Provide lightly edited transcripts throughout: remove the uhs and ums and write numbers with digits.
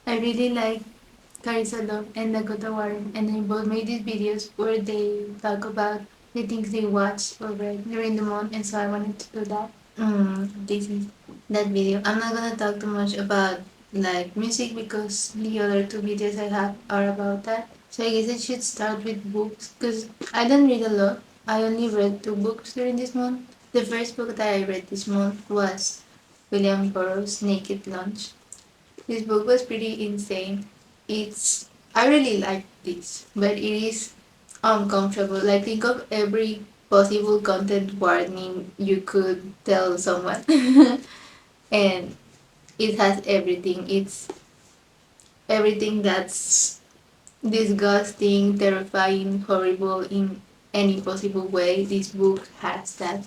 I really like Karissa and Dakota and they both made these videos where they talk about the things they watch or read during the month, and so I wanted to do that. This is that video. I'm not gonna talk too much about like music because the other two videos I have are about that. So I guess I should start with books because I don't read a lot. I only read two books during this month. The first book that I read this month was William Burroughs' Naked Lunch. This book was pretty insane. It's I really like this, but it is uncomfortable. Like think of every possible content warning you could tell someone. And it has everything. It's everything that's disgusting, terrifying, horrible in any possible way. This book has that.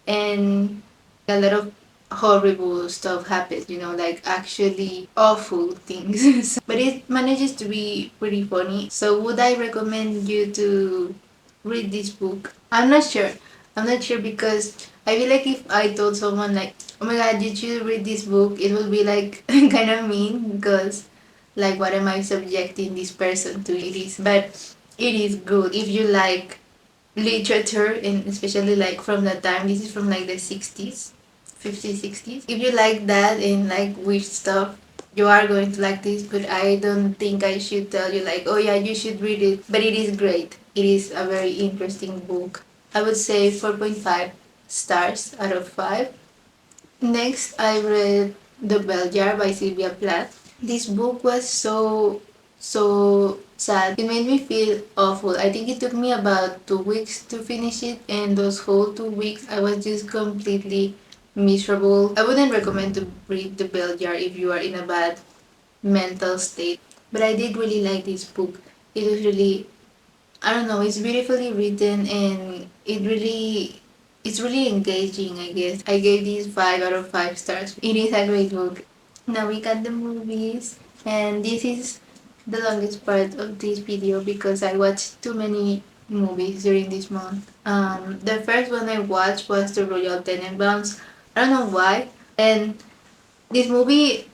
And a lot of horrible stuff happens, like actually awful things. But it manages to be pretty funny. So would I recommend you to read this book? I'm not sure. I'm not sure because I feel like if I told someone like, oh my god, you should read this book, it would be like kind of mean because like what am I subjecting this person to? It is, but it is good if you like literature, and especially like from the time, this is from like the 60s, 50s, 60s. If you like that and like weird stuff, you are going to like this. But I don't think I should tell you like, oh yeah, you should read it. But it is great. It is a very interesting book. I would say 4.5 stars out of 5. Next, I read The Bell Jar by Sylvia Plath. This book was so sad. It made me feel awful. I think it took me about 2 weeks to finish it, and those whole 2 weeks I was just completely miserable. I wouldn't recommend to read The Bell Jar if you are in a bad mental state. But I did really like this book. It was really, I don't know, it's beautifully written and it's really engaging, I guess. I gave this 5 out of 5 stars. It is a great book. Now we got the movies, and this is the longest part of this video because I watched too many movies during this month. The first one I watched was The Royal Tenenbaums. I don't know why. And this movie,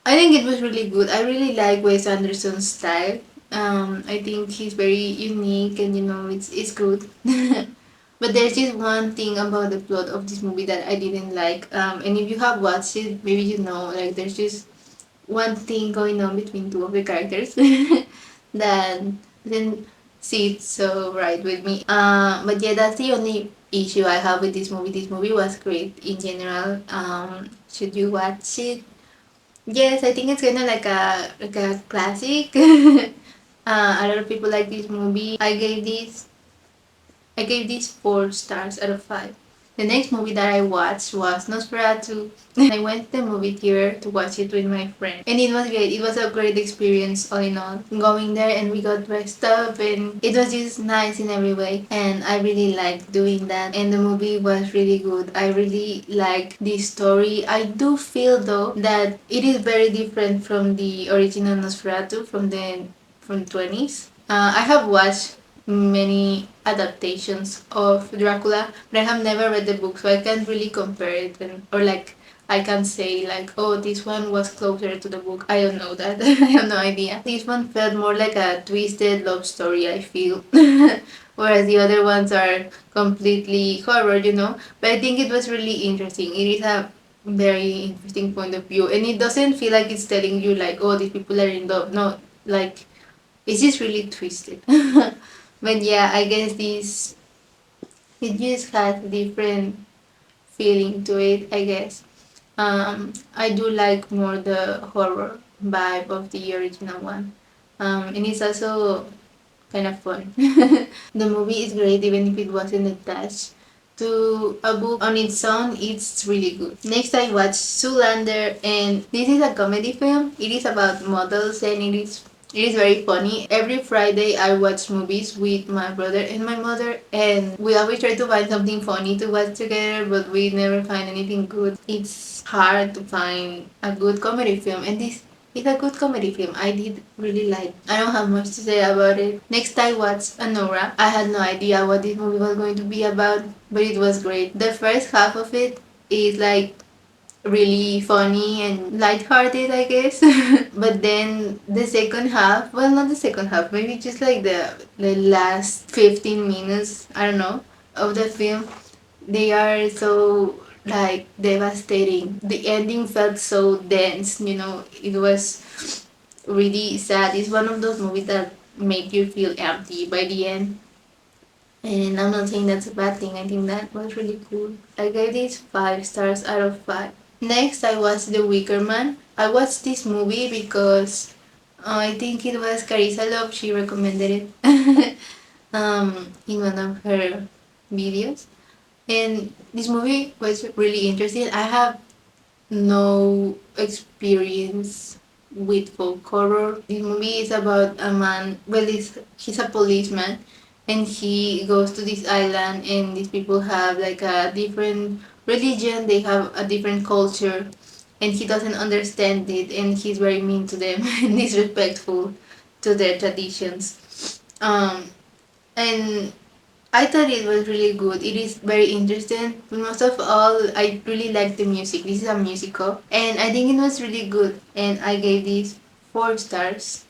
I think it was really good. I really like Wes Anderson's style. I think he's very unique, and it's good. But there's just one thing about the plot of this movie that I didn't like. And if you have watched it, maybe like there's just one thing going on between two of the characters that didn't sit so right with me. But yeah, that's the only issue I have with this movie. This movie was great in general. Should you watch it? Yes, I think it's kind of like a classic. A lot of people like this movie. I gave this 4 stars out of 5. The next movie that I watched was Nosferatu. I went to the movie theater to watch it with my friend, and it was great. It was a great experience all in all. Going there and we got dressed up, and it was just nice in every way. And I really liked doing that. And the movie was really good. I really liked the story. I do feel though that it is very different from the original Nosferatu from 20s. I have watched many adaptations of Dracula, but I have never read the book, so I can't really compare it, or like I can say like, oh, this one was closer to the book. I don't know that. I have no idea. This one felt more like a twisted love story, I feel. Whereas the other ones are completely horror. But I think it was really interesting. It is a very interesting point of view, and it doesn't feel like it's telling you like, oh, these people are in love. No, like it's just really twisted. But yeah, I guess this it just has different feeling to it, I guess. I do like more the horror vibe of the original one. And it's also kind of fun. The movie is great even if it wasn't attached to a book on its own. It's really good. Next I watched Zoolander, and this is a comedy film. It is about models, and it is very funny. Every Friday I watch movies with my brother and my mother, and we always try to find something funny to watch together, but we never find anything good. It's hard to find a good comedy film, and this is a good comedy film. I did really like. I don't have much to say about it. Next I watched Anora. I had no idea what this movie was going to be about, but it was great. The first half of it is like really funny and lighthearted, I guess. But then the second half, well, not the second half, maybe just like the last 15 minutes, I don't know, of the film, they are so like devastating. The ending felt so dense, you know, it was really sad. It's one of those movies that make you feel empty by the end. And I'm not saying that's a bad thing. I think that was really cool. I gave this 5 stars out of 5. Next, I watched The Wicker Man. I watched this movie because I think it was Karissa Love. She recommended it in one of her videos. And this movie was really interesting. I have no experience with folk horror. This movie is about a man, well, he's a policeman, and he goes to this island, and these people have like a different religion, they have a different culture, and he doesn't understand it, and he's very mean to them and disrespectful to their traditions. And I thought it was really good. It is very interesting. But most of all, I really like the music. This is a musical. And I think it was really good. And I gave this 4 stars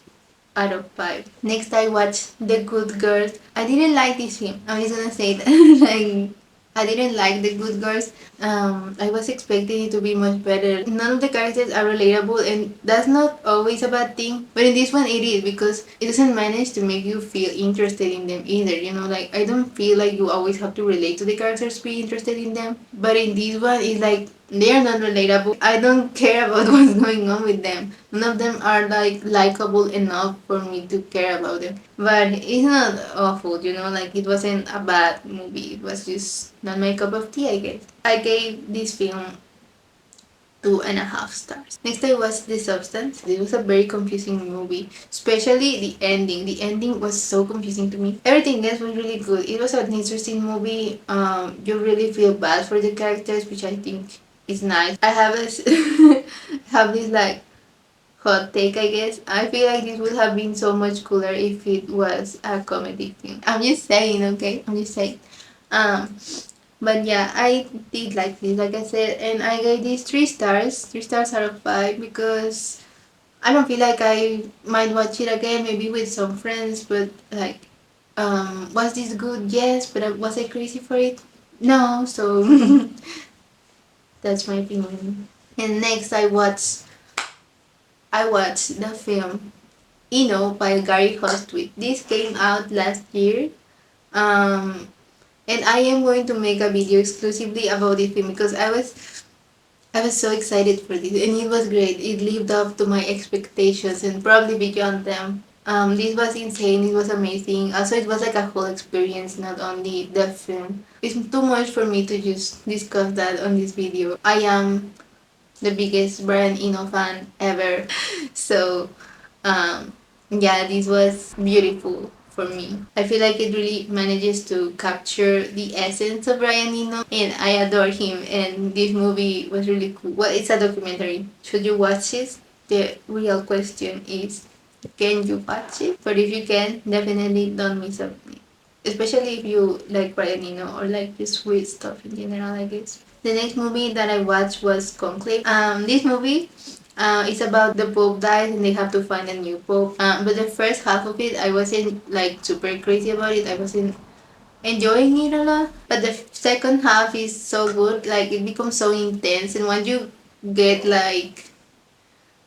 out of 5. Next, I watched The Good Girls. I didn't like this film. I'm just gonna say that. Like, I didn't like The Good Girls. I was expecting it to be much better. None of the characters are relatable, and that's not always a bad thing. But in this one, it is because it doesn't manage to make you feel interested in them either. You know, like I don't feel like you always have to relate to the characters to be interested in them. But in this one, it's like they are not relatable. I don't care about what's going on with them. None of them are like likable enough for me to care about them. But it's not awful, you know, like it wasn't a bad movie. It was just not my cup of tea, I guess. I gave this film 2.5 stars. Next I watched The Substance. This was a very confusing movie, especially the ending. The ending was so confusing to me. Everything else was really good. It was an interesting movie. You really feel bad for the characters, which I think is nice. I have have this like hot take, I guess. I feel like this would have been so much cooler if it was a comedy film. I'm just saying, okay? I'm just saying. Um, but yeah, I did like this, like I said, and I gave this 3 stars, 3 stars out of 5 because I don't feel like I might watch it again, maybe with some friends, but like, was this good? Yes, but was I crazy for it? No, so that's my opinion. And next, I watched the film by Gary Hostwit. This came out last year. Um, and I am going to make a video exclusively about this film because I was so excited for this, and it was great. It lived up to my expectations and probably beyond them. This was insane. It was amazing. Also, it was like a whole experience, not only the film. It's too much for me to just discuss that on this video. I am the biggest Brian Eno fan ever. So, um, yeah, this was beautiful for me. I feel like it really manages to capture the essence of Brian Eno, and I adore him. And this movie was really cool. Well, it's a documentary. Should you watch it? The real question is, can you watch it? But if you can, definitely don't miss out. Especially if you like Brian Eno or like the sweet stuff in general, I guess. The next movie that I watched was Conclave. This movie is about the Pope dies and they have to find a new Pope. But the first half of it, I wasn't like super crazy about it. I wasn't enjoying it a lot. But the second half is so good. Like it becomes so intense, and once you get like,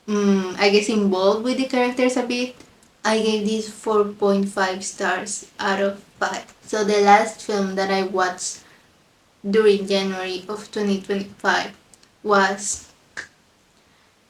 I guess involved with the characters a bit, I gave this 4.5 stars out of 5. So the last film that I watched during January of 2025 was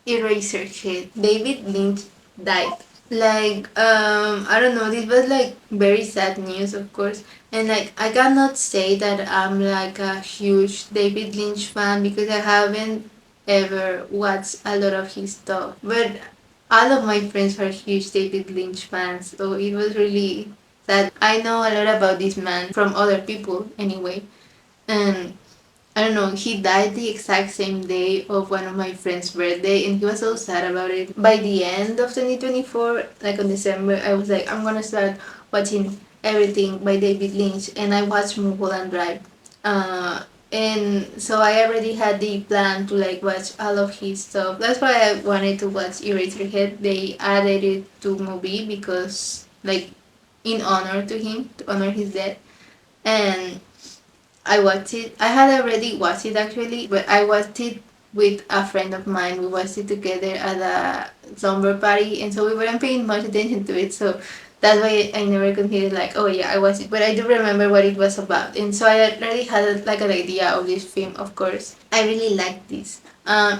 Eraserhead. David Lynch died. Like, I don't know, this was like very sad news, of course. And like, I cannot say that I'm like a huge David Lynch fan because I haven't ever watched a lot of his stuff. But all of my friends are huge David Lynch fans, so it was really sad. I know a lot about this man from other people anyway. And I don't know, he died the exact same day of one of my friend's birthday, and he was so sad about it. By the end of 2024, like on December, I was like, I'm gonna start watching everything by David Lynch, and I watched Mulholland Drive. and so I already had the plan to like watch all of his stuff. That's why I wanted to watch Eraserhead. They added it to movie because like in honor to him, to honor his death. And I watched it. I had already watched it actually, but I watched it with a friend of mine. We watched it together at a slumber party, and so we weren't paying much attention to it. So that's why I never considered like, oh yeah, I watched it. But I do remember what it was about, and so I already had like an idea of this film. Of course, I really like this.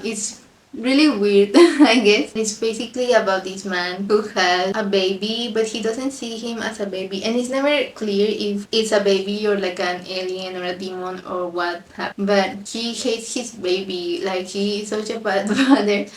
It's really weird, I guess. It's basically about this man who has a baby, but he doesn't see him as a baby, and it's never clear if it's a baby or like an alien or a demon or what happened. But he hates his baby, like he is such a bad father.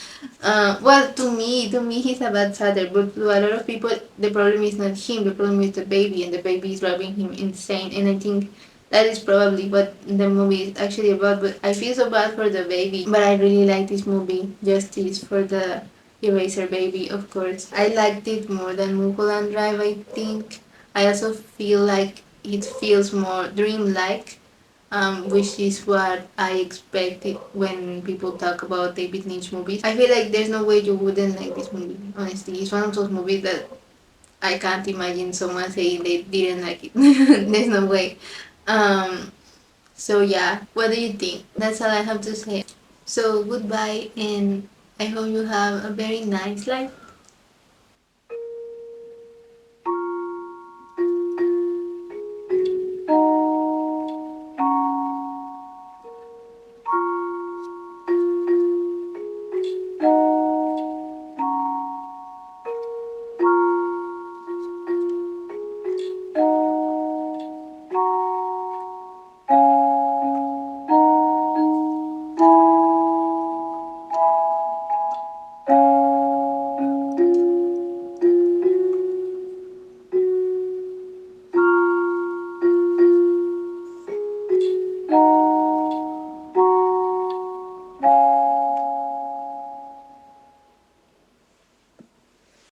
Well, to me, he's a bad father, but to a lot of people, the problem is not him. The problem is the baby, and the baby is driving him insane. And I think that is probably what the movie is actually about. But I feel so bad for the baby. But I really like this movie. Justice for the Eraser baby, of course. I liked it more than Mulholland Drive, I think. I also feel like it feels more dreamlike, which is what I expected when people talk about David Lynch movies. I feel like there's no way you wouldn't like this movie, honestly. It's one of those movies that I can't imagine someone saying they didn't like it. There's no way. Um, so yeah, what do you think? That's all I have to say. So goodbye, and I hope you have a very nice life.